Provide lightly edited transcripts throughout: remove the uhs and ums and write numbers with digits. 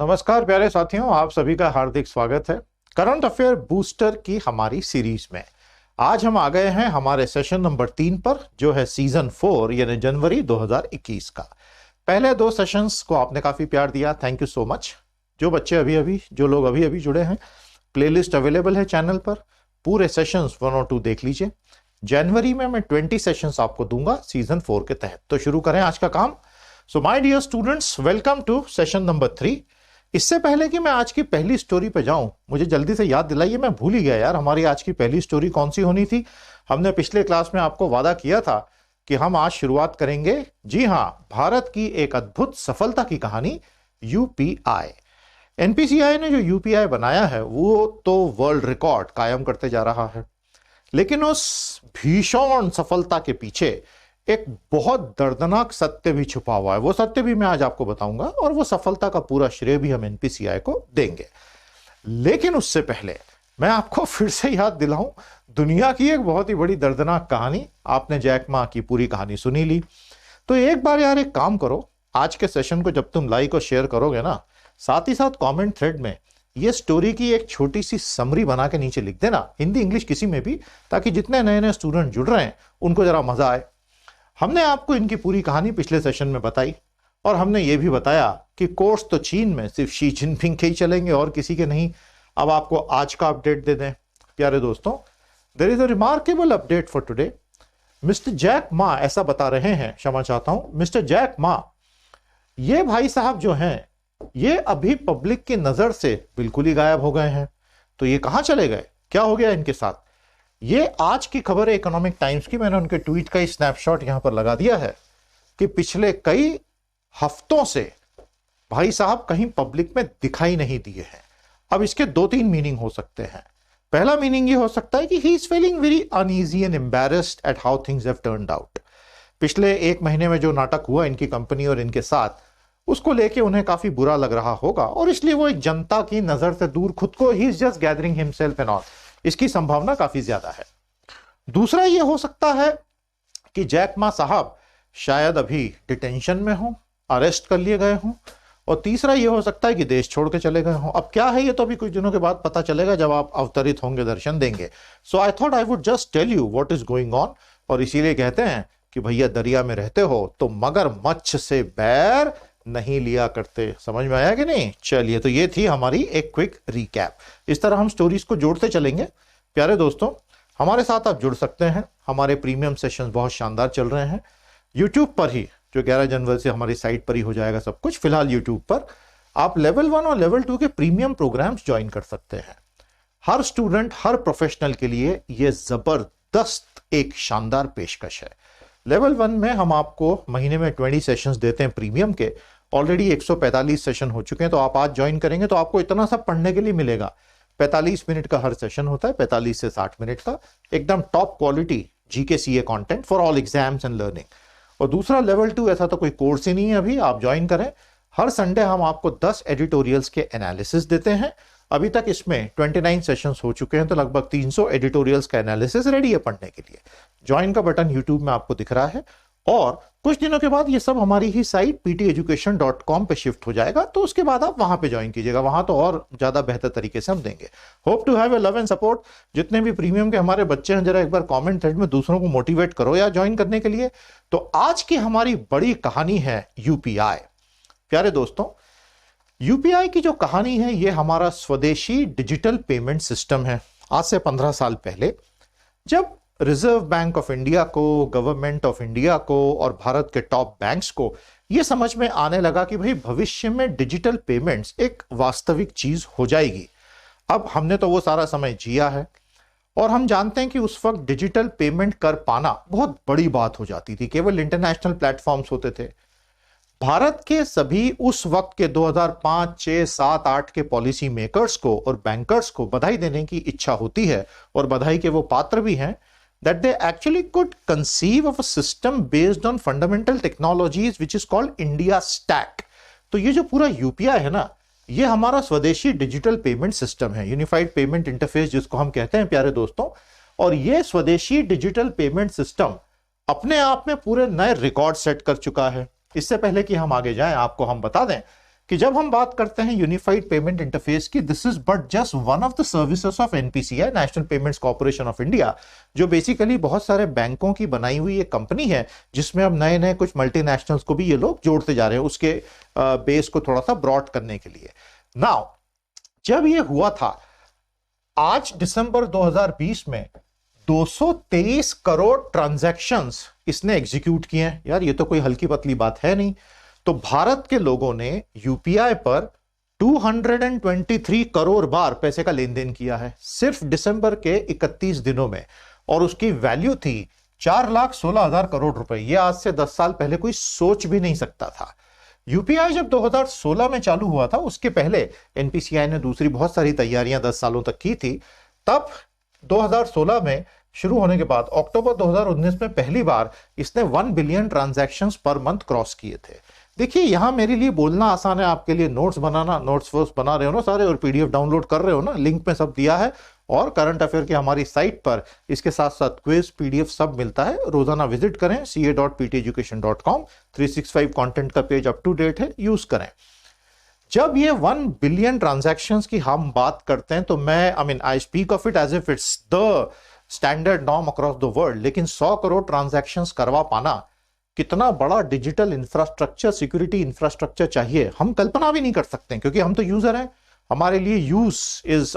नमस्कार प्यारे साथियों, आप सभी का हार्दिक स्वागत है करंट अफेयर बूस्टर की हमारी सीरीज में। आज हम आ गए हैं हमारे सेशन नंबर 3 पर, जो है सीजन 4 यानी जनवरी 2021 का। पहले 2 सेशंस को आपने काफी प्यार दिया, थैंक यू सो मच। जो लोग अभी अभी जुड़े हैं, प्लेलिस्ट अवेलेबल है चैनल पर, पूरे सेशंस 1 और 2 देख लीजिए। जनवरी में मैं 20 सेशंस आपको दूंगा सीजन 4 के तहत। तो शुरू करें आज का काम। So my dear students, welcome to session number 3। इससे पहले कि मैं आज की पहली स्टोरी पे जाऊं, मुझे जल्दी से याद दिलाइए, मैं भूल ही गया यार, हमारी आज की पहली स्टोरी कौन सी होनी थी। हमने पिछले क्लास में आपको वादा किया था कि हम आज शुरुआत करेंगे, जी हां, भारत की एक अद्भुत सफलता की कहानी, यूपीआई। एनपीसीआई ने जो यूपीआई बनाया है वो तो वर्ल्ड रिकॉर्ड कायम करते जा रहा है, लेकिन उस भीषण सफलता के पीछे एक बहुत दर्दनाक सत्य भी छुपा हुआ है। वो सत्य भी मैं आज आपको बताऊंगा और वो सफलता का पूरा श्रेय भी हम एनपीसीआई को देंगे। लेकिन उससे पहले मैं आपको फिर से याद दिलाऊं, दुनिया की एक बहुत ही बड़ी दर्दनाक कहानी। आपने जैक मा की पूरी कहानी सुनी ली, तो एक बार यार एक काम करो, आज के सेशन को जब तुम लाइक और शेयर करोगे ना, साथ ही साथ कॉमेंट थ्रेड में ये स्टोरी की एक छोटी सी समरी बना के नीचे लिख देना, हिंदी इंग्लिश किसी में भी, ताकि जितने नए नए स्टूडेंट जुड़ रहे हैं उनको जरा मजा आए। हमने आपको इनकी पूरी कहानी पिछले सेशन में बताई और हमने ये भी बताया कि कोर्स तो चीन में सिर्फ शी जिनपिंग के ही चलेंगे और किसी के नहीं। अब आपको आज का अपडेट दे दें प्यारे दोस्तों, there is a remarkable update for today. Mister Jack Ma ऐसा बता रहे हैं, क्षमा चाहता हूं, मिस्टर जैक मा, ये भाई साहब जो हैं ये अभी पब्लिक की नजर से बिल्कुल ही गायब हो गए हैं। तो ये कहां चले गए, क्या हो गया इनके साथ? ये आज की खबर है इकोनॉमिक टाइम्स की। मैंने उनके ट्वीट का ही स्नैपशॉट यहां पर लगा दिया है कि पिछले कई हफ्तों से भाई साहब कहीं पब्लिक में दिखाई नहीं दिए हैं। अब इसके 2-3 मीनिंग हो सकते हैं। पहला मीनिंग ये हो सकता है कि he is feeling very uneasy and embarrassed at how things have turned out. पिछले 1 महीने में जो नाटक हुआ इनकी कंपनी और इनके साथ, उसको लेके उन्हें काफी बुरा लग रहा होगा और इसलिए वो एक जनता की नजर से दूर खुद को, he is just gathering himself and all, इसकी संभावना काफी ज्यादा है। दूसरा यह हो सकता है कि जैक मा साहब शायद अभी डिटेंशन में हो, अरेस्ट कर लिए गए हों। और तीसरा यह हो सकता है कि देश छोड़ के चले गए हों। अब क्या है ये तो अभी कुछ दिनों के बाद पता चलेगा जब आप अवतरित होंगे, दर्शन देंगे। So I thought I would just tell you what is going on. और इसीलिए कहते हैं कि भैया दरिया में रहते हो तो मगरमच्छ से बैर नहीं लिया करते। समझ में आया कि नहीं? चलिए, तो ये थी हमारी एक क्विक रिकैप। इस तरह हम स्टोरीज को जोड़ते चलेंगे। प्यारे दोस्तों, हमारे साथ आप जुड़ सकते हैं। हमारे प्रीमियम सेशंस बहुत शानदार चल रहे हैं यूट्यूब पर ही, जो 11 जनवरी से हमारी साइट पर ही हो जाएगा सब कुछ। फिलहाल यूट्यूब पर आप लेवल 1 और लेवल 2 के प्रीमियम प्रोग्राम्स ज्वाइन कर सकते हैं। हर स्टूडेंट, हर प्रोफेशनल के लिए यह जबरदस्त एक शानदार पेशकश है। लेवल 1 में हम आपको महीने में 20 सेशंस देते हैं प्रीमियम के। ऑलरेडी 145 सेशन हो चुके हैं, तो आप आज ज्वाइन करेंगे तो आपको इतना सब पढ़ने के लिए मिलेगा। 45 मिनट का हर सेशन होता है, 45 से 60 मिनट का, एकदम top quality GK CA content for all exams and learning. और दूसरा लेवल 2, ऐसा तो कोई कोर्स ही नहीं है अभी, आप ज्वाइन करें। हर संडे हम आपको 10 एडिटोरियल्स के एनालिसिस देते हैं। अभी तक इसमें 29 सेशंस हो चुके हैं, तो लगभग 300 एडिटोरियल्स का एनालिसिस रेडी है पढ़ने के लिए। ज्वाइन का बटन यूट्यूब में आपको दिख रहा है और कुछ दिनों के बाद ये सब हमारी ही साइट pteducation.com पे शिफ्ट हो जाएगा, तो उसके बाद आप वहां पे ज्वाइन कीजिएगा। वहां तो और ज्यादा बेहतर तरीके से हम देंगे। Hope to have a love and support. जितने भी प्रीमियम के हमारे बच्चे हैं, जरा एक बार कमेंट थ्रेड में दूसरों को मोटिवेट करो या ज्वाइन करने के लिए। तो आज की हमारी बड़ी कहानी है यूपीआई। प्यारे दोस्तों, यूपीआई की जो कहानी है ये हमारा स्वदेशी डिजिटल पेमेंट सिस्टम है। आज से 15 साल पहले जब रिजर्व बैंक ऑफ इंडिया को, गवर्नमेंट ऑफ इंडिया को और भारत के टॉप बैंक्स को यह समझ में आने लगा कि भाई भविष्य में डिजिटल पेमेंट्स एक वास्तविक चीज हो जाएगी। अब हमने तो वो सारा समय जिया है और हम जानते हैं कि उस वक्त डिजिटल पेमेंट कर पाना बहुत बड़ी बात हो जाती थी। केवल इंटरनेशनल प्लेटफॉर्म्स होते थे। भारत के सभी उस वक्त के 2005, 6, 7, 8 के पॉलिसी मेकर्स को और बैंकर्स को बधाई देने की इच्छा होती है और बधाई के वो पात्र भी हैं that they actually could conceive of a system based on fundamental technologies which is called India Stack। तो ये जो पूरा यूपीआई है ना, ये हमारा स्वदेशी डिजिटल पेमेंट सिस्टम है, यूनिफाइड पेमेंट इंटरफेस जिसको हम कहते हैं प्यारे दोस्तों। और ये स्वदेशी डिजिटल पेमेंट सिस्टम अपने आप में पूरे नए रिकॉर्ड सेट कर चुका है। इससे पहले कि हम आगे जाएं, आपको हम बता दें कि जब हम बात करते हैं यूनिफाइड पेमेंट इंटरफेस की, this is but just one of the services of NPCI, national payments corporation of India, जो बेसिकली बहुत सारे बैंकों की बनाई हुई एक कंपनी है, जिसमें अब नए नए कुछ मल्टीनेशनल्स को भी ये लोग जोड़ते जा रहे हैं उसके बेस को थोड़ा सा ब्रॉड करने के लिए। नाउ जब ये हुआ था, आज दिसंबर 2020 में 223 करोड़ ट्रांजैक्शंस इसने एग्जीक्यूट किए हैं। यार ये तो कोई हल्की पतली बात है नहीं। तो भारत के लोगों ने यूपीआई पर 223 करोड़ बार पैसे का लेन देन किया है सिर्फ दिसंबर के 31 दिनों में, और उसकी वैल्यू थी 4,16,000 करोड़ रुपए। ये आज से 10 साल पहले कोई सोच भी नहीं सकता था। यूपीआई जब 2016 में चालू हुआ था, उसके पहले एनपीसीआई ने दूसरी बहुत सारी तैयारियां 10 सालों तक की थी। तब 2016 में शुरू होने के बाद अक्टूबर 2019 में पहली बार इसने 1 billion transactions per month cross किए थे। देखिए यहां मेरे लिए बोलना आसान है, आपके लिए नोट्स बनाना, नोट्स वोट्स बना रहे हो ना सारे, और पीडीएफ डाउनलोड कर रहे हो ना, लिंक में सब दिया है, और करंट अफेयर की हमारी साइट पर इसके साथ साथ क्विज पीडीएफ सब मिलता है। रोजाना विजिट करें ca.pteducation.com, 365 कंटेंट का पेज अप टू डेट है, यूज करें। जब ये 1 बिलियन ट्रांजैक्शंस की हम बात करते हैं तो मैं I speak of it as if it's the standard norm across the world, लेकिन 100 करोड़ ट्रांजैक्शंस करवा पाना, कितना बड़ा डिजिटल इंफ्रास्ट्रक्चर, सिक्योरिटी इंफ्रास्ट्रक्चर चाहिए, हम कल्पना भी नहीं कर सकते, क्योंकि हम तो यूजर हैं। हमारे लिए use is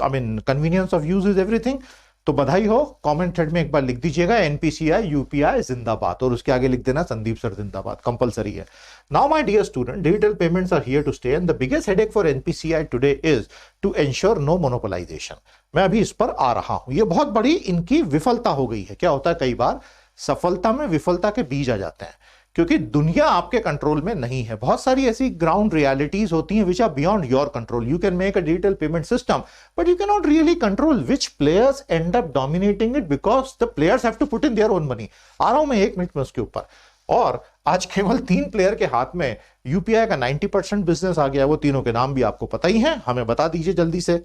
convenience of use is everything. तो बधाई हो, कमेंट थ्रेड में एक बार लिख दीजिएगा एनपीसीआई यूपीआई जिंदाबाद, और उसके आगे लिख देना संदीप सर जिंदाबाद, कंपलसरी है। Now my dear student, digital payments are here to stay and the biggest headache for NPCI today is to ensure no monopolisation. मैं अभी इस पर आ रहा हूं। ये बहुत बड़ी इनकी विफलता हो गई है। क्या होता है, कई बार सफलता में विफलता के बीज आ जाते हैं, क्योंकि दुनिया आपके कंट्रोल में नहीं है। बहुत सारी ऐसी ग्राउंड रियलिटीज होती हैं which are beyond your control. You can make a digital payment system but you can not really control which players end up dominating it, because the players have to put in their own money. आ रहा हूं मैं 1 minute में उसके ऊपर। और आज केवल 3 प्लेयर के हाथ में यूपीआई का 90% बिजनेस आ गया। वो तीनों के नाम भी आपको पता ही है, हमें बता दीजिए जल्दी से।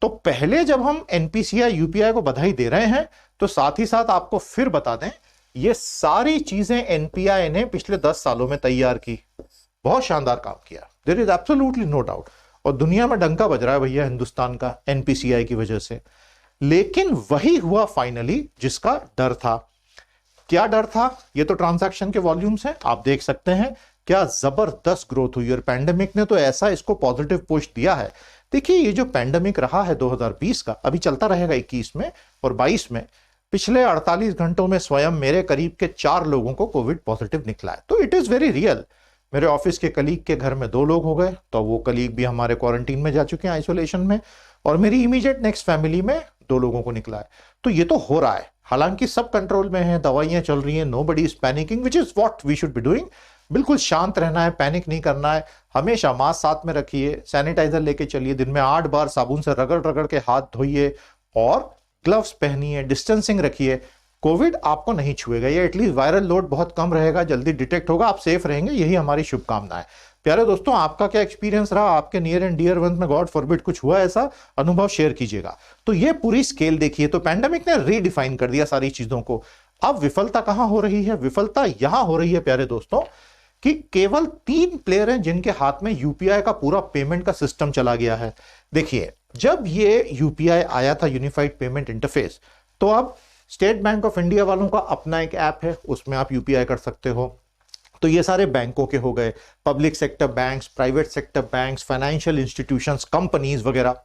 तो पहले जब हम एनपीसीआई यूपीआई को बधाई दे रहे हैं, तो साथ ही साथ आपको फिर बता दें, ये सारी चीजें एनपीआई ने पिछले 10 सालों में तैयार की। बहुत शानदार काम किया, there is absolutely no doubt. और दुनिया में डंका बज रहा है भैया हिंदुस्तान का एनपीसीआई की वजह से। लेकिन वही हुआ फाइनली जिसका डर था। क्या डर था? ये तो ट्रांजैक्शन के वॉल्यूम्स हैं, आप देख सकते हैं क्या जबरदस्त ग्रोथ हुई, और पैंडेमिक ने तो ऐसा इसको पॉजिटिव पुश दिया है। देखिए ये जो पैंडेमिक रहा है 2020 का, अभी चलता रहेगा 21 में और 22 में, पिछले 48 घंटों में स्वयं मेरे करीब के 4 लोगों को कोविड पॉजिटिव निकला है। तो इट इज वेरी रियल। मेरे ऑफिस के कलीग के घर में 2 लोग हो गए, तो वो कलीग भी हमारे क्वारंटीन में जा चुके हैं, आइसोलेशन में, और मेरी इमीडिएट नेक्स्ट फैमिली में 2 लोगों को निकला है। तो ये तो हो रहा है, हालांकि सब कंट्रोल में है, दवाइयां चल रही हैं, nobody is panicking, which is what we should be doing. बिल्कुल शांत रहना है, पैनिक नहीं करना है। हमेशा मास्क साथ में रखिए, सैनिटाइजर लेके चलिए, दिन में 8 बार साबुन से रगड़ रगड़ के हाथ धोइए, और ग्लव्स पहनिए, डिस्टेंसिंग रखिए। कोविड आपको नहीं छुएगा, ये एटलीस्ट वायरल लोड बहुत कम रहेगा, जल्दी डिटेक्ट होगा, आप सेफ रहेंगे, यही हमारी शुभकामना है। प्यारे दोस्तों, आपका क्या एक्सपीरियंस रहा? आपके नियर एंड डियर वंस में गॉड फॉरबिड कुछ हुआ ऐसा अनुभव, शेयर कीजिएगा। तो ये पूरी स्केल देखिए, तो पैंडेमिक ने रीडिफाइन कर दिया सारी चीजों को। अब विफलता कहां हो रही है? विफलता यहां हो रही है प्यारे दोस्तों कि केवल 3 प्लेयर हैं जिनके हाथ में यूपीआई का पूरा पेमेंट का सिस्टम चला गया है। देखिए जब ये यूपीआई आया था, यूनिफाइड पेमेंट इंटरफेस, तो अब स्टेट बैंक ऑफ इंडिया वालों का अपना एक ऐप है, उसमें आप यूपीआई कर सकते हो। तो ये सारे बैंकों के हो गए, public sector banks, private sector banks, financial institutions, companies वगैरह।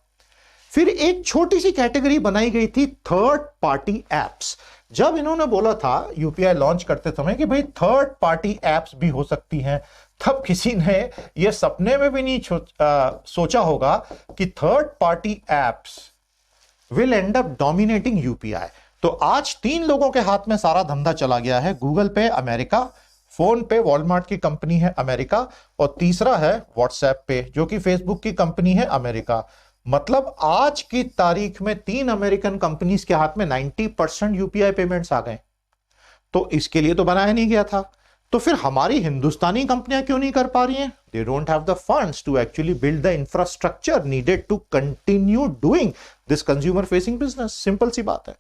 फिर एक छोटी सी कैटेगरी बनाई गई थी थर्ड पार्टी एप्स। जब इन्होंने बोला था यूपीआई लॉन्च करते समय कि भाई थर्ड पार्टी एप्स भी हो सकती हैं, तब किसी ने यह सपने में भी नहीं सोचा होगा कि third party apps will and up dominating UPI. तो आज 3 लोगों के हाथ में सारा धंधा चला गया है। गूगल पे अमेरिका, फोन पे वॉलमार्ट की कंपनी है अमेरिका, और तीसरा है व्हाट्सएप पे जो कि फेसबुक की कंपनी है अमेरिका। मतलब आज की तारीख में 3 अमेरिकन कंपनीज के हाथ में 90% यूपीआई पेमेंट्स आ गए। तो इसके लिए तो बनाया नहीं गया था। तो फिर हमारी हिंदुस्तानी कंपनियां क्यों नहीं कर पा रही हैं? They don't have the funds to actually build the infrastructure needed to continue doing this consumer facing business. Simple सी बात है।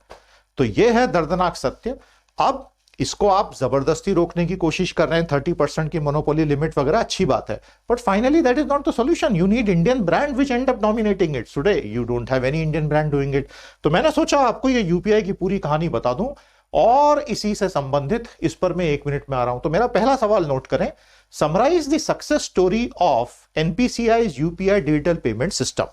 तो यह है दर्दनाक सत्य। अब इसको आप जबरदस्ती रोकने की कोशिश कर रहे हैं, 30% की मोनोपोली लिमिट वगैरह, अच्छी बात है, but finally that is not the solution. You need Indian brand which and up dominating it. Today you don't have any Indian brand doing it. तो मैंने सोचा आपको ये यूपीआई की पूरी कहानी बता दूं और इसी से संबंधित इस पर मैं 1 मिनट में आ रहा हूं. तो मेरा पहला सवाल नोट करें. Summarise the success story of NPCI's UPI digital payment system.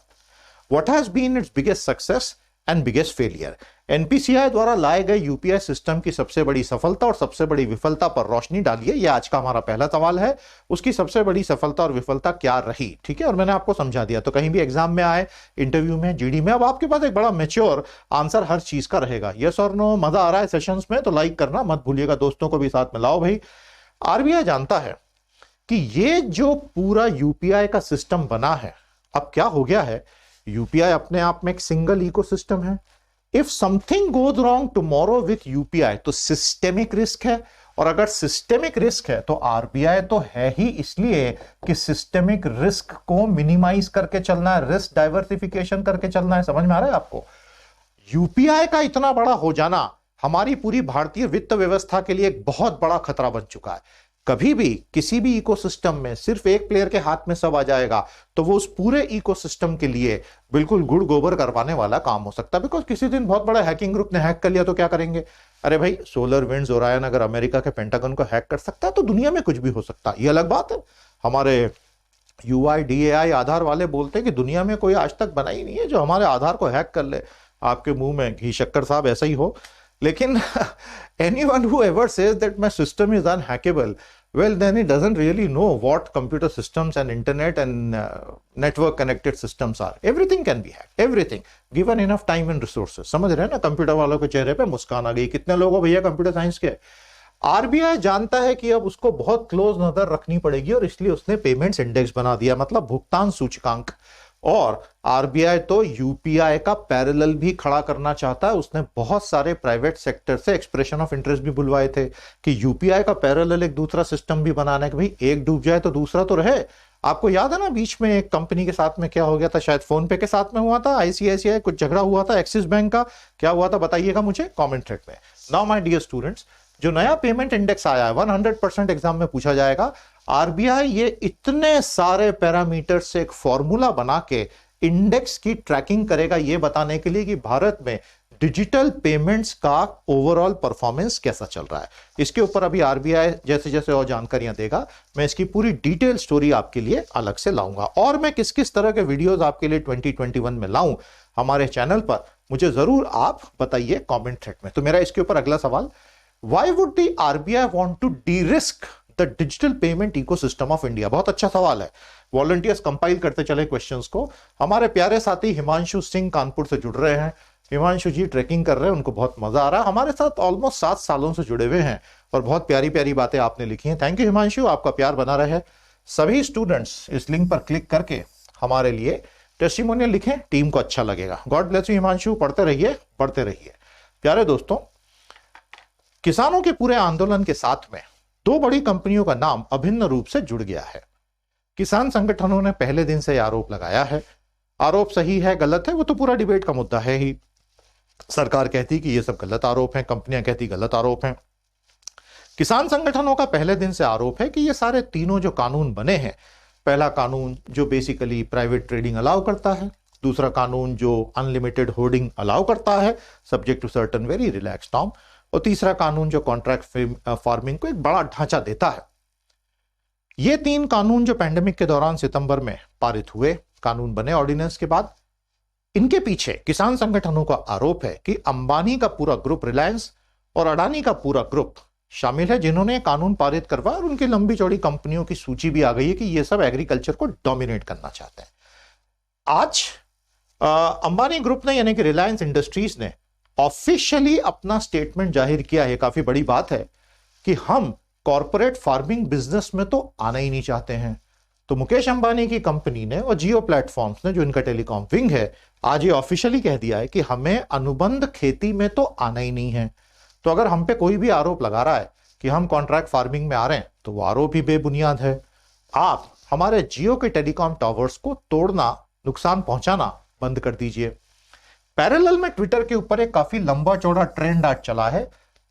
What has been its biggest success and biggest failure. NPCI द्वारा लाए गए यूपीआई सिस्टम की सबसे बड़ी सफलता और सबसे बड़ी विफलता पर रोशनी डालिए. यह आज का हमारा पहला सवाल है. उसकी सबसे बड़ी सफलता और विफलता क्या रही, ठीक है, और मैंने आपको समझा दिया. तो कहीं भी एग्जाम में आए, इंटरव्यू में, जीडी में, अब आपके पास एक बड़ा मैच्योर आंसर हर चीज का रहेगा. यस और नो. मजा आ रहा है सेशंस में तो लाइक करना मत भूलिएगा, दोस्तों को भी साथ में लाओ भाई. आरबीआई जानता है कि ये जो पूरा यूपीआई का सिस्टम बना है, अब क्या हो गया है, यूपीआई अपने आप में एक सिंगल इकोसिस्टम है. If something goes wrong tomorrow with UPI तो सिस्टेमिक रिस्क है, और अगर सिस्टेमिक रिस्क है तो आरबीआई तो है ही इसलिए कि सिस्टेमिक रिस्क को मिनिमाइज करके चलना है, रिस्क डाइवर्सिफिकेशन करके चलना है. समझ में आ रहा है आपको. यूपीआई का इतना बड़ा हो जाना हमारी पूरी भारतीय वित्त व्यवस्था के लिए एक बहुत बड़ा खतरा बन चुका है. कभी भी किसी भी इकोसिस्टम में सिर्फ एक प्लेयर के हाथ में सब आ जाएगा तो वो उस पूरे इकोसिस्टम के लिए बिल्कुल गुड़ गोबर करवाने वाला काम हो सकता है. बिकॉज किसी दिन बहुत बड़ा हैकिंग ग्रुप ने हैक कर लिया तो क्या करेंगे. अरे भाई, सोलर विंड्स ओरायन अगर अमेरिका के पेंटागन को हैक कर सकता है तो दुनिया में कुछ भी हो सकता है. ये अलग बात है. हमारे यूआईडीएआई आधार वाले बोलते हैं कि दुनिया में कोई आज तक बना ही नहीं है जो हमारे आधार को हैक कर ले. आपके मुंह में घी शक्कर साहब ऐसा ही हो. लेकिन anyone who ever says that my system is unhackable, well then he doesn't really know what computer systems and internet and network connected systems are. Everything can be hacked, everything, given enough time and resources. समझ रहे हैं ना. Computer वालों के चेहरे पे मुस्कान आ गई. कितने लोग हो भैया कंप्यूटर साइंस के. आरबीआई जानता है कि अब उसको बहुत क्लोज नजर रखनी पड़ेगी और इसलिए उसने पेमेंट्स इंडेक्स बना दिया, मतलब भुगतान सूचकांक. और आरबीआई तो यूपीआई का पैरेलल भी खड़ा करना चाहता है. उसने बहुत सारे प्राइवेट सेक्टर से एक्सप्रेशन ऑफ इंटरेस्ट भी बुलवाए थे कि यूपीआई का पैरेलल एक दूसरा सिस्टम भी बनाना है कि भाई एक डूब जाए तो दूसरा तो रहे. आपको याद है ना बीच में एक कंपनी के साथ में क्या हो गया था, शायद फोन पे के साथ में हुआ था, आईसीआईसीआई कुछ झगड़ा हुआ था, एक्सिस बैंक का क्या हुआ था बताइएगा मुझे कॉमेंट थ्रेड में. नाउ माय डियर स्टूडेंट्स, जो नया पेमेंट इंडेक्स आया है 100% एग्जाम में पूछा जाएगा. आरबीआई ये इतने सारे पैरामीटर से एक फॉर्मूला बना के इंडेक्स की ट्रैकिंग करेगा ये बताने के लिए कि भारत में डिजिटल पेमेंट्स का ओवरऑल परफॉर्मेंस कैसा चल रहा है. इसके ऊपर अभी आरबीआई जैसे जैसे और जानकारियां देगा मैं इसकी पूरी डिटेल स्टोरी आपके लिए अलग से लाऊंगा. और मैं किस किस तरह के वीडियोस आपके लिए 2021 में लाऊं हमारे चैनल पर, मुझे जरूर आप बताइए कॉमेंट थ्रेड में. तो मेरा इसके ऊपर अगला सवाल, Why would the RBI want to de-risk the digital payment ecosystem of India? बहुत अच्छा सवाल है. वॉलंटियर्स कंपाइल करते चले क्वेश्चंस को. हमारे प्यारे साथी हिमांशु सिंह कानपुर से जुड़ रहे हैं. हिमांशु जी ट्रैकिंग कर रहे हैं, उनको बहुत मजा आ रहा है. हमारे साथ ऑलमोस्ट 7 सालों से जुड़े हुए हैं और बहुत प्यारी प्यारी बातें आपने लिखी हैं. थैंक यू हिमांशु, आपका प्यार बना रहे. सभी स्टूडेंट्स इस लिंक पर क्लिक करके हमारे लिए टेस्टिमोनियल लिखें, टीम को अच्छा लगेगा. गॉड ब्लेस यू हिमांशु, पढ़ते रहिए पढ़ते रहिए. प्यारे दोस्तों, किसानों के पूरे आंदोलन के साथ में 2 बड़ी कंपनियों का नाम अभिन्न रूप से जुड़ गया है. किसान संगठनों ने पहले दिन से आरोप लगाया है. आरोप सही है गलत है वो तो पूरा डिबेट का मुद्दा है ही. सरकार कहती कि ये सब गलत आरोप हैं, कंपनियां कहती गलत आरोप हैं. किसान संगठनों का पहले दिन से आरोप है कि ये सारे तीनों जो कानून बने हैं, पहला कानून जो बेसिकली प्राइवेट ट्रेडिंग अलाउ करता है, दूसरा कानून जो अनलिमिटेड होर्डिंग अलाउ करता है subject to certain very relax norm, और तीसरा कानून जो कॉन्ट्रैक्ट फार्मिंग को एक बड़ा ढांचा देता है. ये 3 कानून जो पैंडेमिक के दौरान सितंबर में पारित हुए, कानून बने ऑर्डिनेंस के बाद, इनके पीछे किसान संगठनों का आरोप है कि अंबानी का पूरा ग्रुप, रिलायंस और अडानी का पूरा ग्रुप शामिल है जिन्होंने कानून पारित करवाया. और उनकी लंबी चौड़ी कंपनियों की सूची भी आ गई है कि ये सब एग्रीकल्चर को डोमिनेट करना चाहते हैं. आज अंबानी ग्रुप ने यानी कि रिलायंस इंडस्ट्रीज ने ऑफिशियली अपना स्टेटमेंट जाहिर किया है, काफी बड़ी बात है, कि हम कॉर्पोरेट फार्मिंग बिजनेस में तो आना ही नहीं चाहते हैं. तो मुकेश अंबानी की कंपनी ने और जियो प्लेटफॉर्म्स ने, जो इनका टेलीकॉम विंग है, आज ये ऑफिशियली कह दिया है कि हमें अनुबंध खेती में तो आना ही नहीं है. तो अगर हम पे कोई भी आरोप लगा रहा है कि हम कॉन्ट्रैक्ट फार्मिंग में आ रहे हैं तो वो आरोप ही बेबुनियाद है. आप हमारे जियो के टेलीकॉम टावर्स को तोड़ना, नुकसान पहुंचाना बंद कर दीजिए. पैरेलल में ट्विटर के ऊपर एक काफी लंबा चौड़ा ट्रेंड आज चला है,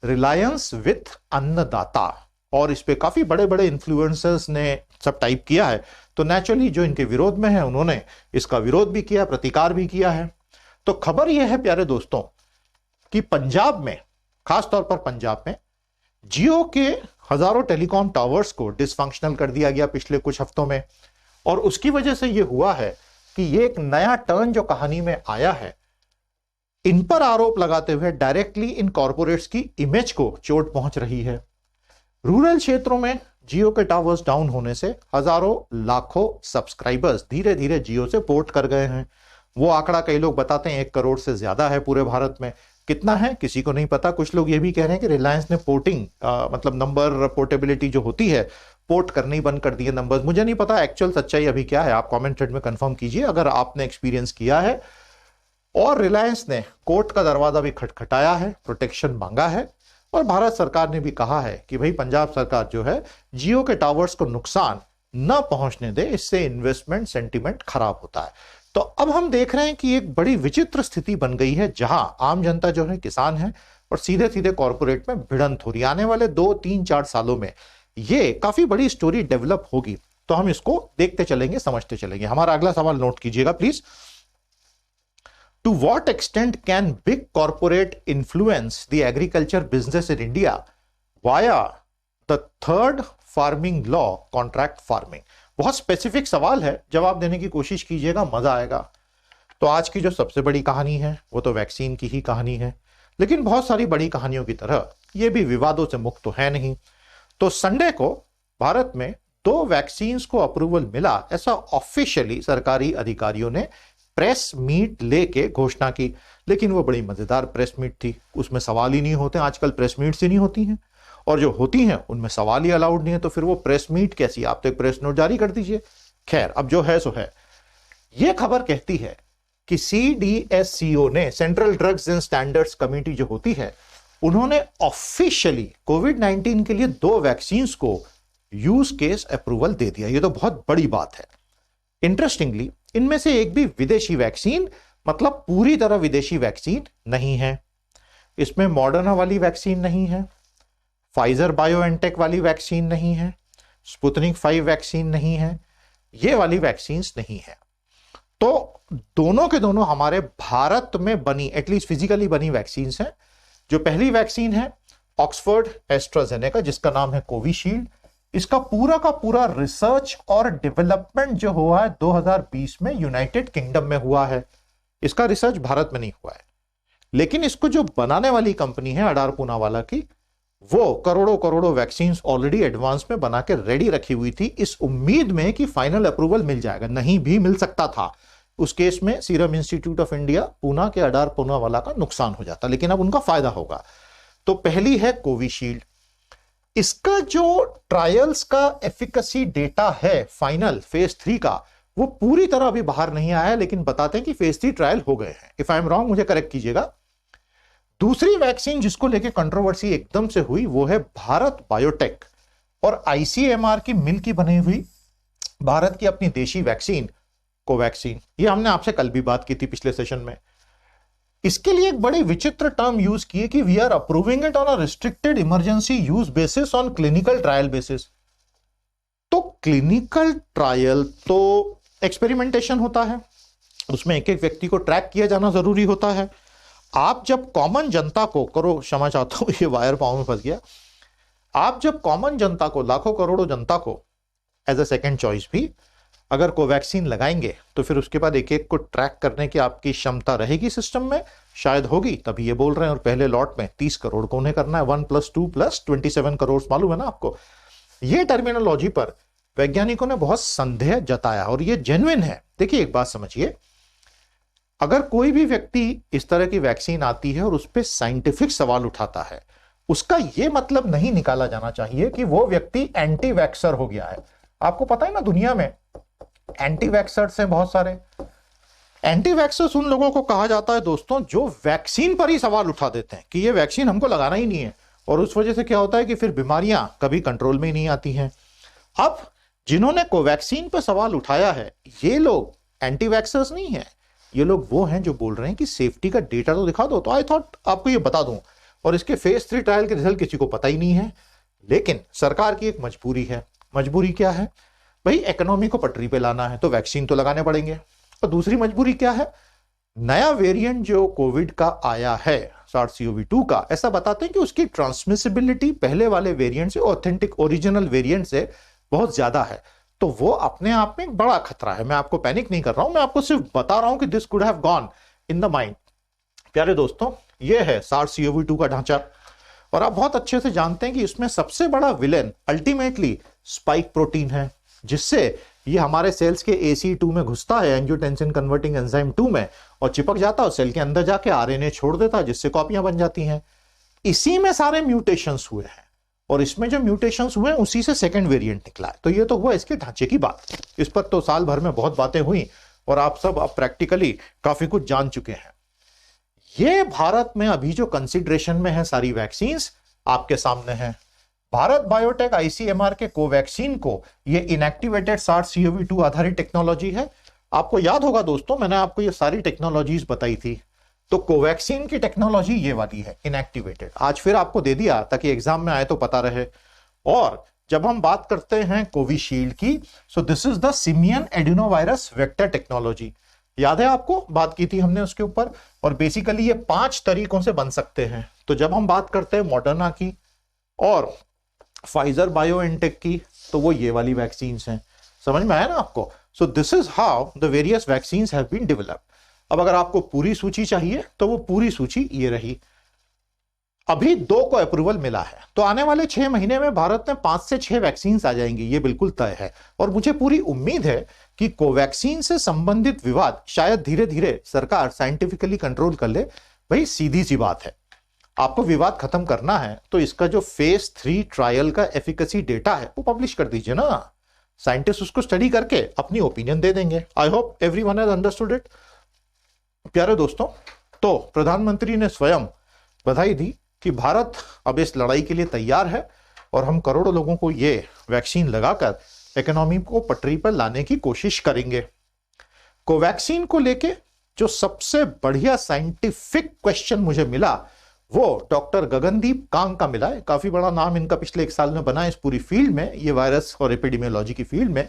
रिलायंस विथ अन्नदाता, और इस पे काफी बड़े बड़े इन्फ्लुएंसर्स ने सब टाइप किया है। तो नेचुरली जो इनके विरोध में है उन्होंने इसका विरोध भी किया, प्रतिकार भी किया है। तो खबर यह है प्यारे दोस्तों कि पंजाब में, खासतौर पर पंजाब में, जियो के हजारों टेलीकॉम टावर्स को डिसफंक्शनल कर दिया गया पिछले कुछ हफ्तों में, और उसकी वजह से यह हुआ है कि ये एक नया टर्न जो कहानी में आया है, इन पर आरोप लगाते हुए डायरेक्टली इन कॉरपोरेट्स की इमेज को चोट पहुंच रही है। रूरल क्षेत्रों में जियो के टावर्स डाउन होने से हजारों लाखों सब्सक्राइबर्स धीरे धीरे जियो से पोर्ट कर गए हैं। वो आंकड़ा कई लोग बताते हैं 1 करोड़ से ज्यादा है पूरे भारत में। कितना है किसी को नहीं पता। कुछ लोग ये भी कह रहे हैं कि रिलायंस ने पोर्टिंग मतलब नंबर पोर्टेबिलिटी जो होती है, पोर्ट करनी बंद कर दिए नंबर्स। मुझे नहीं पता एक्चुअल सच्चाई अभी क्या है, आप कमेंट थ्रेड में कंफर्म कीजिए अगर आपने एक्सपीरियंस किया है। और रिलायंस ने कोर्ट का दरवाजा भी खटखटाया है, प्रोटेक्शन मांगा है, और भारत सरकार ने भी कहा है कि भाई पंजाब सरकार जो है जियो के टावर्स को नुकसान न पहुंचने दे, इससे इन्वेस्टमेंट सेंटिमेंट खराब होता है। तो अब हम देख रहे हैं कि एक बड़ी विचित्र स्थिति बन गई है जहां आम जनता जो है किसान है और सीधे सीधे कॉर्पोरेट में भिड़ंत हो रही है। आने वाले 2, 3, 4 सालों में ये काफी बड़ी स्टोरी डेवलप होगी। तो हम इसको देखते चलेंगे, समझते चलेंगे। हमारा अगला सवाल नोट कीजिएगा please. To what extent can big corporate influence the agriculture business in India via the third farming law, contract farming? बहुत स्पेसिफिक सवाल है, जवाब देने की कोशिश कीजिएगा, मजा आएगा। तो आज की जो सबसे बड़ी कहानी है वो तो वैक्सीन की ही कहानी है, लेकिन बहुत सारी बड़ी कहानियों की तरह ये भी विवादों से मुक्त तो है नहीं। तो संडे को भारत में 2 वैक्सीन को अप्रूवल मिला, ऐसा ऑफिशियली सरकारी अधिकारियों ने प्रेस मीट लेके घोषणा की। लेकिन वो बड़ी मजेदार प्रेस मीट थी, उसमें सवाल ही नहीं होते। आजकल प्रेस मीट से नहीं होती हैं, और जो होती हैं उनमें सवाल ही अलाउड नहीं है, तो फिर वो प्रेस मीट कैसी? आप तो एक प्रेस नोट जारी कर दीजिए। खैर, अब जो है सो है। ये खबर कहती है कि CDSCO ने, central drugs and standards committee जो होती है, उन्होंने ऑफिशियली कोविड-19 के लिए 2 वैक्सीन को यूज केस अप्रूवल दे दिया। ये तो बहुत बड़ी बात है। इंटरेस्टिंगली इनमें से एक भी विदेशी वैक्सीन, मतलब पूरी तरह विदेशी वैक्सीन नहीं है। इसमें मॉडर्ना वाली वैक्सीन नहीं है, फाइजर बायोएनटेक वाली वैक्सीन नहीं है, स्पुतनिक 5 वैक्सीन नहीं है, ये वाली वैक्सीन नहीं है। तो दोनों के दोनों हमारे भारत में बनी, एटलीस्ट फिजिकली बनी वैक्सीन हैं। जो पहली वैक्सीन है ऑक्सफोर्ड एस्ट्राजेनेका, जिसका नाम है कोविशील्ड, इसका पूरा का पूरा रिसर्च और डेवलपमेंट जो हुआ है 2020 में यूनाइटेड किंगडम में हुआ है। इसका रिसर्च भारत में नहीं हुआ है, लेकिन इसको जो बनाने वाली कंपनी है अडार पूनावाला की, वो करोड़ों करोड़ों वैक्सीन ऑलरेडी एडवांस में बना के रेडी रखी हुई थी, इस उम्मीद में कि फाइनल अप्रूवल मिल जाएगा। नहीं भी मिल सकता था। उस केस में serum institute of India Poona के अडार पूनावाला का नुकसान हो जाता, लेकिन अब उनका फायदा होगा। तो पहली है कोविशील्ड। इसका जो ट्रायल्स का एफिकेसी डेटा है फाइनल फेज 3 का, वो पूरी तरह अभी बाहर नहीं आया है, लेकिन बताते हैं कि फेज 3 ट्रायल हो गए हैं। इफ आई एम रॉन्ग मुझे करेक्ट कीजिएगा। दूसरी वैक्सीन जिसको लेके कंट्रोवर्सी एकदम से हुई वो है भारत बायोटेक और ICMR की मिल की बनी हुई भारत की अपनी देशी वैक्सीन कोवैक्सीन। ये हमने आपसे कल भी बात की थी पिछले सेशन में। इसके लिए एक बड़ी विचित्र टर्म यूज की है कि we are approving it on a restricted emergency use basis on clinical trial basis. तो क्लिनिकल ट्रायल तो एक्सपेरिमेंटेशन होता है, उसमें एक एक व्यक्ति को ट्रैक किया जाना जरूरी होता है। आप जब कॉमन जनता को करो, क्षमा चाहता हूं ये वायर पांव में फंस गया, आप जब कॉमन जनता को, लाखों करोड़ों जनता को एज अ सेकेंड चॉइस भी अगर कोवैक्सीन लगाएंगे, तो फिर उसके बाद एक एक को ट्रैक करने की आपकी क्षमता रहेगी सिस्टम में, शायद होगी, तभी ये बोल रहे हैं। और पहले लॉट में 30 करोड़ को उन्हें करना है, 1 + 2 + 27 करोड़, मालूम है ना आपको। ये टर्मिनोलॉजी पर वैज्ञानिकों ने बहुत संदेह जताया और ये जेन्युइन है। देखिए एक बात समझिए, अगर कोई भी व्यक्ति इस तरह की वैक्सीन आती है और उस पर साइंटिफिक सवाल उठाता है, उसका यह मतलब नहीं निकाला जाना चाहिए कि वो व्यक्ति एंटी वैक्सर हो गया है। आपको पता है ना, दुनिया में एंटी वैक्सर्स हैं बहुत सारे। एंटी वैक्सर्स उन लोगों को कहा जाता है दोस्तों जो वैक्सीन पर ही सवाल उठा देते हैं कि ये वैक्सीन हमको लगाना ही नहीं है, और उस वजह से क्या होता है कि फिर बीमारियां कभी कंट्रोल में ही नहीं आती हैं। अब जिन्होंने कोवैक्सीन पर सवाल उठाया है, ये लोग एंटी वैक्सर्स नहीं है, ये लोग वो हैं जो बोल रहे हैं कि सेफ्टी का डेटा तो दिखा दो। तो आई थॉट आपको ये बता दूं, और इसके फेज 3 ट्रायल के रिजल्ट किसी को पता ही नहीं है। लेकिन सरकार की एक मजबूरी है। मजबूरी क्या है भाई? इकोनॉमी को पटरी पे लाना है तो वैक्सीन तो लगाने पड़ेंगे। और दूसरी मजबूरी क्या है? नया वेरिएंट जो कोविड का आया है SARS-CoV-2 का, ऐसा बताते हैं कि उसकी ट्रांसमिसिबिलिटी पहले वाले वेरिएंट से, ऑथेंटिक ओरिजिनल वेरिएंट से बहुत ज्यादा है। तो वो अपने आप में एक बड़ा खतरा है। मैं आपको पैनिक नहीं कर रहा हूं, मैं आपको सिर्फ बता रहा हूं कि this could have gone in the mind. प्यारे दोस्तों, ये है SARS-CoV-2 का ढांचा और आप बहुत अच्छे से जानते हैं कि इसमें सबसे बड़ा विलेन अल्टीमेटली स्पाइक प्रोटीन है, जिससे ये हमारे सेल्स के AC2 में घुसता है, एंजियोटेंसिन कन्वर्टिंग एंजाइम 2 में, और चिपक जाता है और सेल के अंदर जाके RNA छोड़ देता है, जिससे कॉपियां बन जाती हैं। इसी में सारे म्यूटेशंस हुए हैं और इसमें जो म्यूटेशंस हुए हैं उसी से सेकंड वेरिएंट निकला है। तो ये तो हुआ इसके ढांचे की बात। इस पर तो साल भर में बहुत बातें हुई और आप सब अब प्रैक्टिकली काफी कुछ जान चुके हैं। ये भारत में अभी जो कंसिडरेशन में है सारी वैक्सीन्स आपके सामने हैं। भारत बायोटेक ICMR के कोवैक्सीन को ये इनएक्टिवेटेड SARS-CoV-2 आधारित टेक्नोलॉजी है। आपको याद होगा दोस्तों, मैंने आपको ये सारी टेक्नोलॉजीज बताई थी। तो कोवैक्सीन की टेक्नोलॉजी ये वाली है, इनएक्टिवेटेड। आज फिर आपको दे दिया ताकि एग्जाम में आए तो पता रहे। और जब हम बात करते हैं कोविशील्ड की, सो this is the simian adenovirus vector technology. याद है आपको, बात की थी हमने उसके ऊपर। और बेसिकली ये 5 तरीकों से बन सकते हैं। तो जब हम बात करते हैं मॉडर्ना की और फाइजर बायोएनटेक की, तो वो ये वाली वैक्सीन्स हैं। समझ में आया ना आपको? So this is how the various vaccines have been developed. अब अगर आपको पूरी सूची चाहिए तो वो पूरी सूची ये रही। अभी 2 को अप्रूवल मिला है, तो आने वाले 6 महीने में भारत में 5 से 6 वैक्सीन्स आ जाएंगी, ये बिल्कुल तय है। और मुझे पूरी उम्मीद है कि कोवैक्सीन से संबंधित विवाद शायद धीरे धीरे सरकार साइंटिफिकली कंट्रोल कर ले। भाई सीधी सी बात है, आपको विवाद खत्म करना है तो इसका जो फेज 3 ट्रायल का एफिकेसी डेटा है वो पब्लिश कर दीजिए ना। साइंटिस्ट उसको स्टडी करके अपनी ओपिनियन दे देंगे। I hope everyone has understood it. प्यारे दोस्तों, तो प्रधानमंत्री ने स्वयं बधाई दी कि भारत अब इस लड़ाई के लिए तैयार है और हम करोड़ों लोगों को ये वैक्सीन लगाकर इकोनॉमी को पटरी पर लाने की कोशिश करेंगे। कोवैक्सीन को लेके जो सबसे बढ़िया साइंटिफिक क्वेश्चन मुझे मिला वो डॉक्टर गगनदीप कांग का मिला है। काफी बड़ा नाम इनका पिछले 1 साल में बना है इस पूरी फील्ड में, ये वायरस और एपिडेमियोलॉजी की फील्ड में,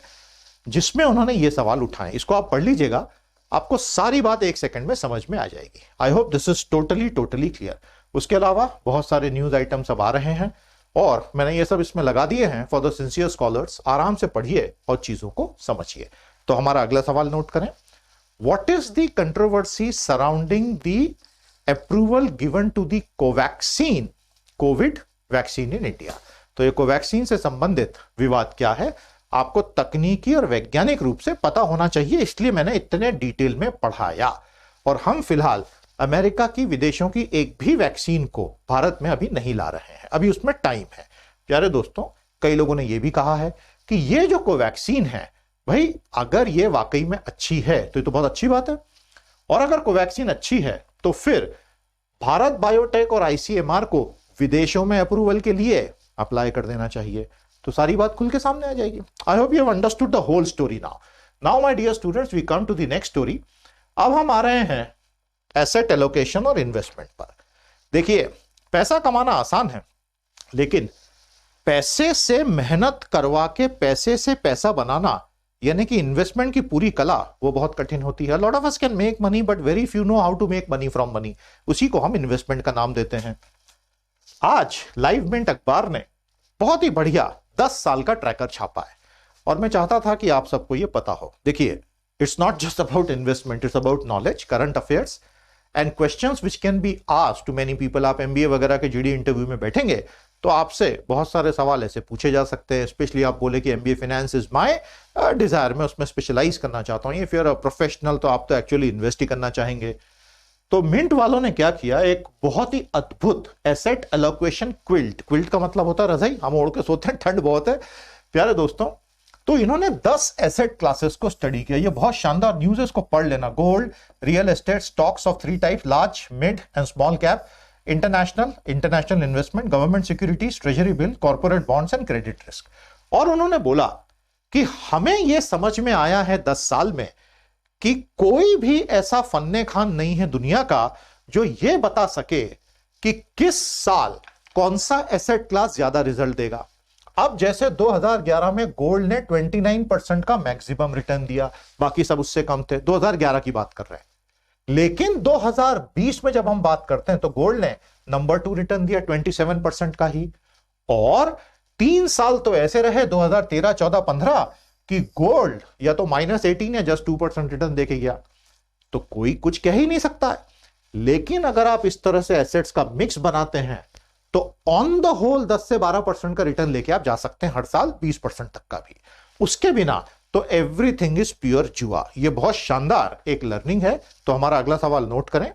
जिसमें उन्होंने ये सवाल उठाए। इसको आप पढ़ लीजिएगा, आपको सारी बात 1 सेकंड में समझ में आ जाएगी। I hope this is totally clear. उसके अलावा बहुत सारे न्यूज आइटम्स अब आ रहे हैं और मैंने ये सब इसमें लगा दिए हैं फॉर द सिंसियर स्कॉलर्स। आराम से पढ़िए और चीजों को समझिए। तो हमारा अगला सवाल नोट करें। What is the controversy surrounding the approval given to the Covaxin COVID vaccine in India? तो ये कोवैक्सीन से संबंधित विवाद क्या है, आपको तकनीकी और वैज्ञानिक रूप से पता होना चाहिए, इसलिए मैंने इतने डिटेल में पढ़ाया। और हम फिलहाल अमेरिका की, विदेशों की एक भी वैक्सीन को भारत में अभी नहीं ला रहे हैं, अभी उसमें टाइम है। प्यारे दोस्तों, कई लोगों ने यह भी कहा है कि ये जो कोवैक्सीन है भाई, अगर ये वाकई में अच्छी है तो ये तो बहुत अच्छी बात है। और अगर कोवैक्सीन अच्छी है तो फिर भारत बायोटेक और ICMR को विदेशों में अप्रूवल के लिए अप्लाई कर देना चाहिए। तो सारी बात खुल के सामने आ जाएगी। I hope you have understood the whole story now my dear students, we come to the next story. अब हम आ रहे हैं एसेट एलोकेशन और इन्वेस्टमेंट पर। देखिए, पैसा कमाना आसान है, लेकिन पैसे से मेहनत करवा के पैसे से पैसा बनाना, यानी कि इन्वेस्टमेंट की पूरी कला, वो बहुत कठिन होती है। Lot of us can make money but very few know how to make money from money. उसी को हम इन्वेस्टमेंट का नाम देते हैं। आज लाइव मिंट अखबार ने बहुत ही बढ़िया 10 साल का ट्रैकर छापा है और मैं चाहता था कि आप सबको ये पता हो। देखिए, it's not just about investment, it's about knowledge, current affairs and questions which can be asked to many people. आप MBA वगैरह के GD इंटरव्यू में बैठेंगे तो आपसे बहुत सारे सवाल ऐसे पूछे जा सकते हैं। स्पेशली आप बोले कि MBA finance is my desire, मैं उसमें स्पेशलाइज करना चाहता हूं। ये फिर प्रोफेशनल तो आप तो एक्चुअली इन्वेस्ट ही करना चाहेंगे। तो मिंट वालों ने क्या किया, एक बहुत ही अद्भुत एसेट एलोकेशन क्विल्ट का मतलब होता है रजाई, हम ओढ़ के सोते हैं, ठंड बहुत है प्यारे दोस्तों। तो इन्होंने 10 एसेट क्लासेस को स्टडी किया। ये बहुत शानदार न्यूज है, इसको पढ़ लेना। Gold, real estate, stocks of 3 types, large, mid and small cap, international investment, government securities, treasury bill, corporate bonds and credit risk. और उन्होंने बोला कि हमें यह समझ में आया है 10 साल में कि कोई भी ऐसा फन्ने खान नहीं है दुनिया का जो यह बता सके कि किस साल कौन सा एसेट क्लास ज्यादा रिजल्ट देगा। अब जैसे 2011 में गोल्ड ने 29% का मैक्सिमम रिटर्न दिया, बाकी सब उससे कम थे, 2011 की बात कर रहे हैं। लेकिन 2020 में जब हम बात करते हैं तो गोल्ड ने नंबर 2 रिटर्न दिया 27% का ही। और 3 साल तो ऐसे रहे 2013, 14, 15 कि गोल्ड या तो -18 या जस्ट 2% रिटर्न देके गया, तो कोई कुछ कह ही नहीं सकता है। लेकिन अगर आप इस तरह से एसेट्स का मिक्स बनाते हैं तो ऑन द होल 10 से 12% का रिटर्न लेके आप जा सकते हैं हर साल, 20% तक का भी। उसके बिना तो एवरीथिंग इज प्योर जुआ। ये बहुत शानदार एक लर्निंग है। तो हमारा अगला सवाल नोट करें,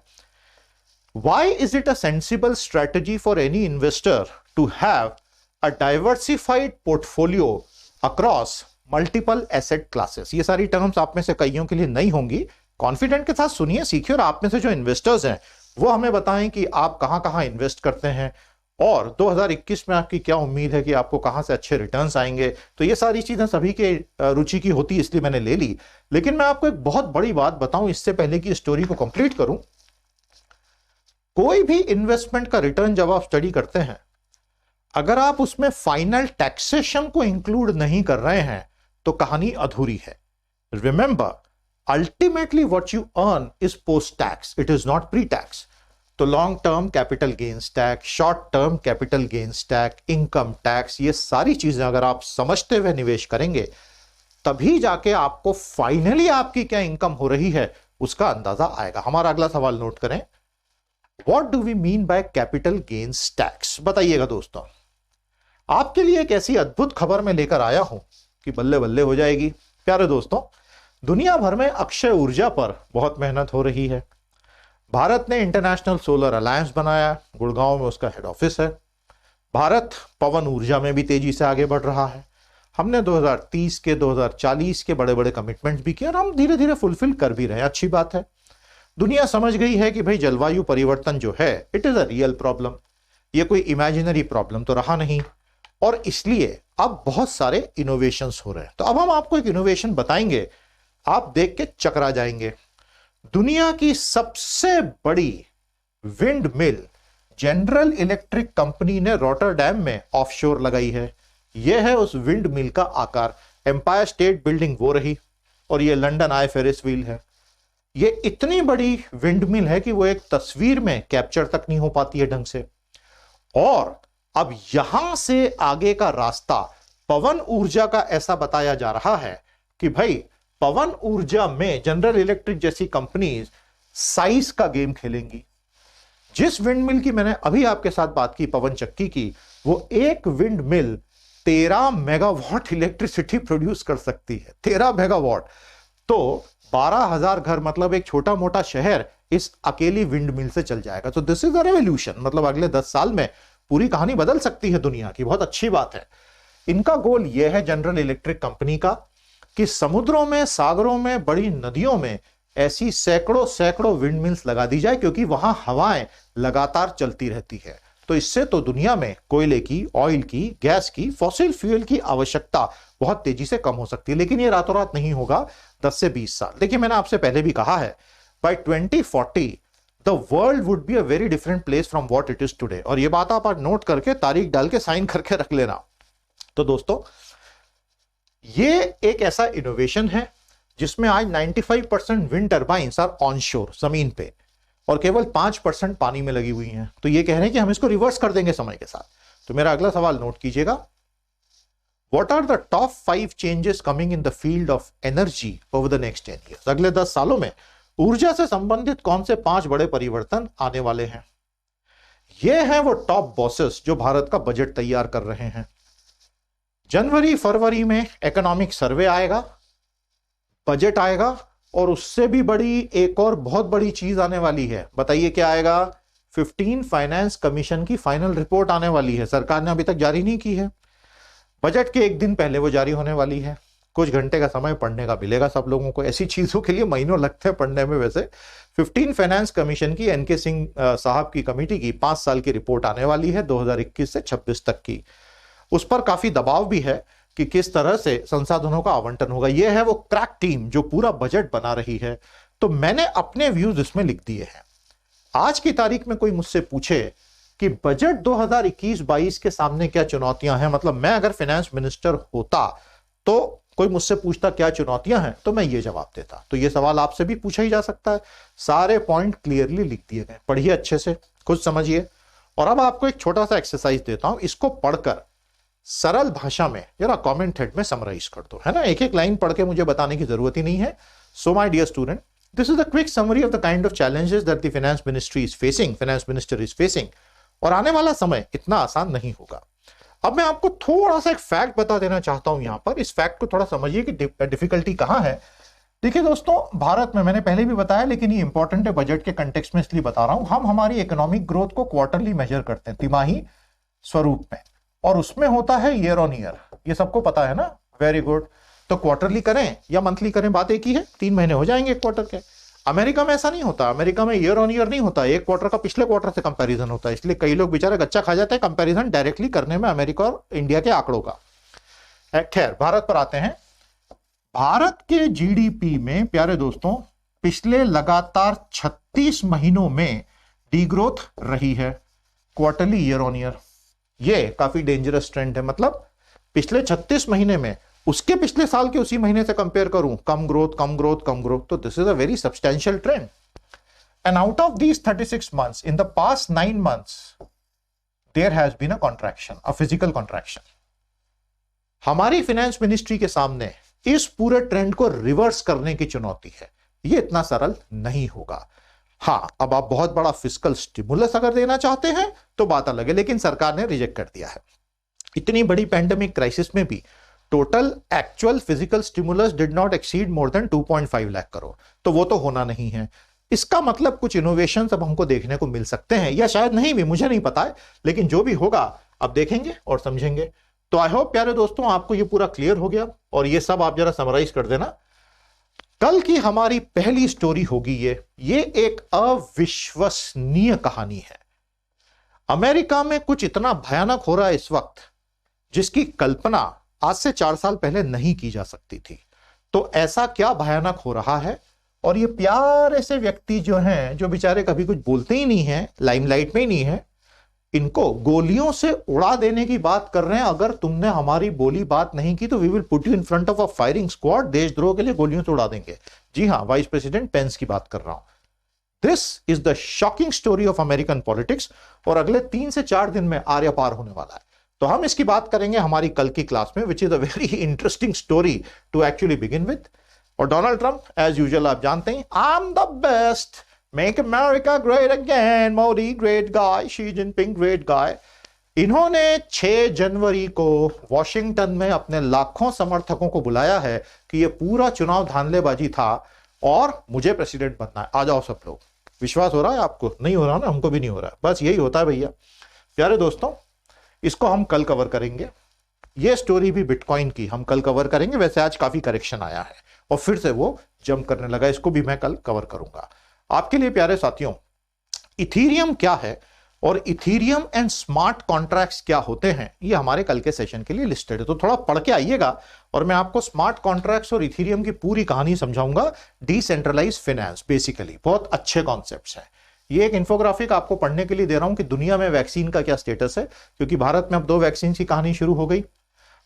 why is it a sensible strategy for any investor to have a diversified portfolio across multiple asset classes. ये सारी टर्म्स आप में से कईयों के लिए नहीं होंगी, कॉन्फिडेंट के साथ सुनिए, सीखिए, और आप में से जो इन्वेस्टर्स हैं वो हमें बताएं कि आप कहां कहां इन्वेस्ट करते हैं और 2021 में आपकी क्या उम्मीद है कि आपको कहां से अच्छे रिटर्न्स आएंगे। तो ये सारी चीजें सभी के रुचि की होती है, इसलिए मैंने ले ली। लेकिन मैं आपको एक बहुत बड़ी बात बताऊं इससे पहले कि स्टोरी को कंप्लीट करूं, कोई भी इन्वेस्टमेंट का रिटर्न जब आप स्टडी करते हैं, अगर आप उसमें फाइनल टैक्सेशन को इंक्लूड नहीं कर रहे हैं तो कहानी अधूरी है। Remember, ultimately what you earn is post tax, it is not pre tax. तो long term capital gains tax, short term capital gains tax, income tax, ये सारी चीजें अगर आप समझते हुए निवेश करेंगे तभी जाके आपको फाइनली आपकी क्या इनकम हो रही है उसका अंदाजा आएगा। हमारा अगला सवाल नोट करें, what do we mean by capital gains tax. बताइएगा दोस्तों, आपके लिए एक ऐसी अद्भुत खबर मैं लेकर आया हूं कि बल्ले बल्ले हो जाएगी। प्यारे दोस्तों, दुनिया भर में अक्षय ऊर्जा पर बहुत मेहनत हो रही है। भारत ने इंटरनेशनल सोलर अलायंस बनाया, गुड़गांव में उसका हेड ऑफिस है। भारत पवन ऊर्जा में भी तेजी से आगे बढ़ रहा है। हमने 2030 के 2040 के बड़े बड़े कमिटमेंट्स भी किए और हम धीरे धीरे फुलफिल कर भी रहे हैं, अच्छी बात है। दुनिया समझ गई है कि भाई जलवायु परिवर्तन जो है it is a real problem, ये कोई इमेजिनरी प्रॉब्लम तो रहा नहीं, और इसलिए अब बहुत सारे इनोवेशंस हो रहे हैं। तो अब हम आपको एक इनोवेशन बताएंगे, आप देख के चकरा जाएंगे। दुनिया की सबसे बड़ी wind mill general electric company ने रॉटरडैम में ऑफशोर लगाई है। यह है उस विंड मिल का आकार। एम्पायर स्टेट बिल्डिंग वो रही और ये लंदन आई फेरिस व्हील है। ये इतनी बड़ी विंड मिल है कि वो एक तस्वीर में कैप्चर तक नहीं हो पाती है ढंग से। और अब यहां से आगे का रास्ता पवन ऊर्जा का ऐसा बताया जा रहा है कि भाई पवन ऊर्जा में जनरल इलेक्ट्रिक जैसी कंपनीज साइज का गेम खेलेंगी। जिस विंड मिल की मैंने अभी आपके साथ बात की, पवन चक्की की, वो एक wind mill 13 megawatt electricity produce कर सकती है। 13 मेगावाट तो 12,000 घर, मतलब एक छोटा मोटा शहर इस अकेली विंड मिल से चल जाएगा। तो दिस इज अ रेवोल्यूशन, मतलब अगले 10 साल में पूरी कहानी बदल सकती है दुनिया की। बहुत अच्छी बात है। इनका गोल यह है जनरल इलेक्ट्रिक कंपनी का कि समुद्रों में, सागरों में, बड़ी नदियों में ऐसी सैकड़ों सैकड़ों विंड मिल्स लगा दी जाए, क्योंकि वहां हवाएं लगातार चलती रहती है। तो इससे तो दुनिया में कोयले की, ऑयल की, गैस की, फॉसिल फ्यूल की आवश्यकता बहुत तेजी से कम हो सकती है। लेकिन यह रातों रात नहीं होगा, 10 से 20 साल। देखिए, मैंने आपसे पहले भी कहा है, by 2040 the world would be a very different place from what it is today. और यह बात आप आज नोट करके, तारीख डाल के, साइन करके रख लेना। तो दोस्तों, ये एक ऐसा इनोवेशन है जिसमें आज 95% विंड टर्बाइंस आर ऑनशोर, जमीन पे, और केवल 5% पानी में लगी हुई हैं। तो ये कह रहे हैं कि हम इसको रिवर्स कर देंगे समय के साथ। तो मेरा अगला सवाल नोट कीजिएगा, what are the top 5 changes coming in the field of energy over the next 10 years. अगले 10 सालों में ऊर्जा से संबंधित कौन से 5 बड़े परिवर्तन आने वाले हैं। ये हैं वो टॉप बॉसेस जो भारत का बजट तैयार कर रहे हैं। जनवरी फरवरी में इकोनॉमिक सर्वे आएगा, बजट आएगा, और उससे भी बड़ी एक और बहुत बड़ी चीज आने वाली है। बताइए क्या आएगा? 15 फाइनेंस कमीशन की फाइनल रिपोर्ट आने वाली है। सरकार ने अभी तक जारी नहीं की है, बजट के एक दिन पहले वो जारी होने वाली है। कुछ घंटे का समय पढ़ने का मिलेगा सब लोगों को, ऐसी चीजों के लिए महीनों लगते हैं पढ़ने में। वैसे 15 फाइनेंस कमीशन की एनके सिंह साहब की कमेटी की 5 साल की रिपोर्ट आने वाली है, 2021 से 26 तक की। उस पर काफी दबाव भी है कि किस तरह से संसाधनों का आवंटन होगा। यह है वो क्रैक टीम जो पूरा बजट बना रही है। तो मैंने अपने व्यूज इसमें लिख दिए हैं। आज की तारीख में कोई मुझसे पूछे कि बजट 2021-22 के सामने क्या चुनौतियां हैं। मतलब मैं अगर फाइनेंस मिनिस्टर होता तो कोई मुझसे पूछता क्या चुनौतियां हैं, तो मैं ये जवाब देता। तो ये सवाल आपसे भी पूछा ही जा सकता है। सारे पॉइंट क्लियरली लिख दिए गए, पढ़िए अच्छे से, कुछ समझिए। और अब आपको एक छोटा सा एक्सरसाइज देता हूं, इसको पढ़कर सरल भाषा में जरा कमेंट थ्रेड में समराइज कर दो, है ना। एक एक लाइन पढ़ के मुझे बताने की जरूरत ही नहीं है। So my dear student, this is the quick summary of the kind of challenges that the finance ministry is facing, finance minister is facing. और आने वाला समय इतना आसान नहीं होगा। अब मैं आपको थोड़ा सा एक फैक्ट बता देना चाहता हूं यहां पर। इस फैक्ट को थोड़ा समझिए कि डिफिकल्टी कहां है। देखिए दोस्तों, भारत में, मैंने पहले भी बताया लेकिन ये इंपॉर्टेंट है बजट के कंटेक्स्ट में, इसलिए बता रहा हूं, हम हमारी इकोनॉमिक ग्रोथ को क्वार्टरली मेजर करते हैं, तिमाही स्वरूप में, और उसमें होता है ईयर ऑन ईयर। ये सबको पता है ना, वेरी गुड। तो क्वार्टरली करें या मंथली करें, बात एक ही है, 3 महीने हो जाएंगे एक क्वार्टर के। अमेरिका में ऐसा नहीं होता, अमेरिका में ईयर ऑन ईयर नहीं होता, एक क्वार्टर का पिछले क्वार्टर से कंपैरिजन होता है। इसलिए कई लोग बेचारे गच्चा खा जाते हैं कंपैरिजन डायरेक्टली करने में अमेरिका और इंडिया के आंकड़ों का। खैर, भारत पर आते हैं। भारत के जीडीपी में प्यारे दोस्तों पिछले लगातार 36 महीनों में डीग्रोथ रही है, क्वार्टरली ईयर ऑन ईयर। ये काफी डेंजरस ट्रेंड है। मतलब पिछले 36 महीने में उसके पिछले साल के उसी महीने से कंपेयर करूं, कम ग्रोथ कम ग्रोथ कम ग्रोथ, तो this is a very substantial trend. And out of these 36 months, in the past 9 months there has been a contraction, a physical contraction. हमारी फाइनेंस मिनिस्ट्री के सामने इस पूरे ट्रेंड को रिवर्स करने की चुनौती है। ये इतना सरल नहीं होगा। हाँ, अब आप बहुत बड़ा फिस्कल स्टिमुलस अगर देना चाहते हैं तो बात अलग है, लेकिन सरकार ने रिजेक्ट कर दिया है। इतनी बड़ी पैंडेमिक क्राइसिस में भी total actual physical stimulus did not exceed more than 2.5 lakh crore, तो वो तो होना नहीं है। इसका मतलब कुछ इनोवेशन अब हमको देखने को मिल सकते हैं, या शायद नहीं भी, मुझे नहीं पता है, लेकिन जो भी होगा अब देखेंगे और समझेंगे। तो आई होप प्यारे दोस्तों आपको ये पूरा क्लियर हो गया, और ये सब आप जरा समराइज कर देना। कल की हमारी पहली स्टोरी होगी ये एक अविश्वसनीय कहानी है। अमेरिका में कुछ इतना भयानक हो रहा है इस वक्त जिसकी कल्पना आज से 4 साल पहले नहीं की जा सकती थी। तो ऐसा क्या भयानक हो रहा है, और ये प्यारे से व्यक्ति जो हैं, जो बेचारे कभी कुछ बोलते ही नहीं है, लाइमलाइट में ही नहीं है, इनको गोलियों से उड़ा देने की बात कर रहे हैं। अगर तुमने हमारी बोली बात नहीं की तो we will put you in front of a firing squad, देशद्रोह के लिए गोलियों से उड़ा देंगे। जी हां, वाइस प्रेसिडेंट पेंस की बात कर रहा हूं। This is the shocking story of American politics, और अगले 3 से 4 दिन में आर्य पार होने वाला है। तो हम इसकी बात करेंगे हमारी कल की क्लास में, which is a very interesting story to actually begin with. और डोनाल्ड ट्रंप एज यूजुअल आप जानते हैं, I am the best, make America great again, Modi great guy, Xi Jinping great guy. इन्होंने 6 जनवरी को वॉशिंगटन में अपने लाखों समर्थकों को बुलाया है कि यह पूरा चुनाव धांधलेबाजी था और मुझे प्रेसिडेंट बनना है, आ जाओ सब लोग। विश्वास हो रहा है आपको? नहीं हो रहा ना, हमको भी नहीं हो रहा है। बस यही होता है भैया। प्यारे दोस्तों, इसको हम कल कवर करेंगे। ये स्टोरी भी बिटकॉइन की हम कल कवर करेंगे। वैसे आज काफी करेक्शन आया है और फिर से वो जंप करने लगा, इसको भी मैं कल कवर करूंगा आपके लिए। प्यारे साथियों, इथीरियम क्या है और इथीरियम एंड स्मार्ट कॉन्ट्रैक्ट्स क्या होते हैं, ये हमारे कल के सेशन के लिए लिस्टेड है। तो थोड़ा पढ़ के आइएगा और मैं आपको स्मार्ट कॉन्ट्रैक्ट्स और इथीरियम की पूरी कहानी समझाऊंगा। डिसेंट्रलाइज फाइनेंस, बेसिकली बहुत अच्छे कॉन्सेप्ट्स हैं। ये एक इंफोग्राफिक आपको पढ़ने के लिए दे रहा हूं कि दुनिया में वैक्सीन का क्या स्टेटस है, क्योंकि भारत में अब 2 वैक्सीन की कहानी शुरू हो गई।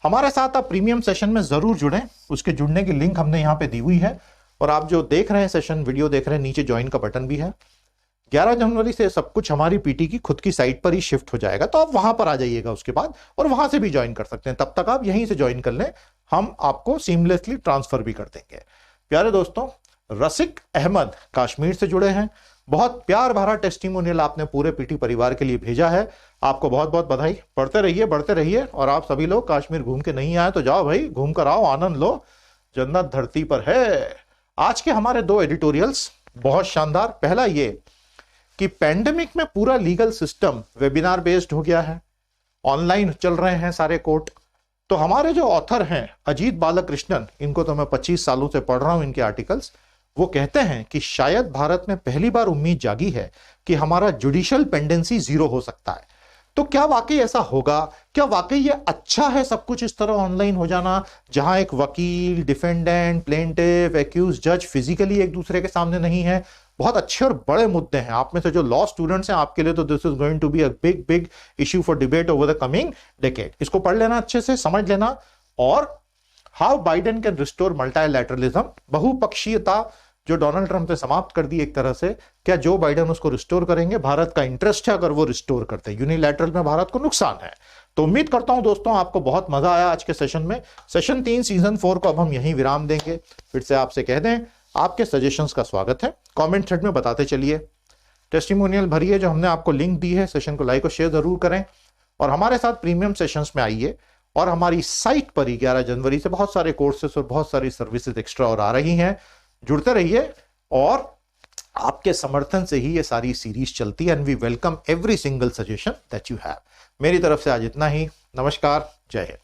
हमारे साथ आप प्रीमियम सेशन में जरूर जुड़ें, उसके जुड़ने की लिंक हमने यहां पे दी हुई है। और आप जो देख रहे हैं सेशन वीडियो देख रहे हैं, नीचे ज्वाइन का बटन भी है। 11 जनवरी से सब कुछ हमारी पीटी की खुद की साइट पर ही शिफ्ट हो जाएगा, तो आप वहां पर आ जाइएगा उसके बाद, और वहां से भी ज्वाइन कर सकते हैं। तब तक आप यहीं से ज्वाइन कर लें, हम आपको सीमलेसली ट्रांसफर भी कर देंगे। प्यारे दोस्तों, रसिक अहमद कश्मीर से जुड़े हैं। बहुत प्यार भरा टेस्टिमोनियल आपने पूरे पीटी परिवार के लिए भेजा है, आपको बहुत बहुत बधाई। पढ़ते रहिए, बढ़ते रहिए। और आप सभी लोग कश्मीर घूम के नहीं आए तो जाओ भाई, घूम कर आओ, आनंद लो, जन्नत धरती पर है। आज के हमारे 2 एडिटोरियल्स बहुत शानदार। पहला ये कि पैंडेमिक में पूरा लीगल सिस्टम वेबिनार बेस्ड हो गया है, ऑनलाइन चल रहे हैं सारे कोर्ट। तो हमारे जो ऑथर हैं अजीत बालकृष्णन, इनको तो मैं 25 सालों से पढ़ रहा हूं इनके आर्टिकल्स, वो कहते हैं कि शायद भारत में पहली बार उम्मीद जागी है कि हमारा जुडिशियल पेंडेंसी 0 हो सकता है। तो क्या वाकई ऐसा होगा? क्या वाकई ये अच्छा है सब कुछ इस तरह ऑनलाइन हो जाना, जहां एक वकील, डिफेंडेंट, प्लेंटिफ, एक्यूज, जज फिजिकली एक दूसरे के सामने नहीं है, बहुत अच्छे और बड़े मुद्दे हैं। आप में से जो लॉ स्टूडेंट्स हैं, आपके लिए तो this is going to be a big big issue for debate over the coming decade. इसको पढ़ लेना, अच्छे से समझ लेना। और how Biden can restore multilateralism, बहुपक्षीयता जो डोनाल्ड ट्रंप ने समाप्त कर दी एक तरह से, क्या जो बाइडेन उसको रिस्टोर करेंगे? भारत का इंटरेस्ट है अगर वो रिस्टोर करते हैं, यूनिलैटरल में भारत को नुकसान है। तो उम्मीद करता हूं दोस्तों आपको बहुत मजा आया आज के सेशन में। सेशन 3 सीजन 4 को अब हम यहीं विराम देंगे। फिर से आपसे कह दें, आपके सजेशंस का स्वागत है, कमेंट थ्रेड में बताते चलिए, टेस्टिमोनियल भरिए जो हमने आपको लिंक दी है। सेशन को लाइक और शेयर जरूर करें और हमारे साथ प्रीमियम सेशंस में आइए। और हमारी साइट पर ही 11 जनवरी से बहुत सारे कोर्सेस और बहुत सारी सर्विसेज एक्स्ट्रा और आ रही हैं। जुड़ते रहिए और आपके समर्थन से ही ये सारी सीरीज चलती है। And we welcome every single suggestion that you have. मेरी तरफ से आज इतना ही। नमस्कार, जय हिंद।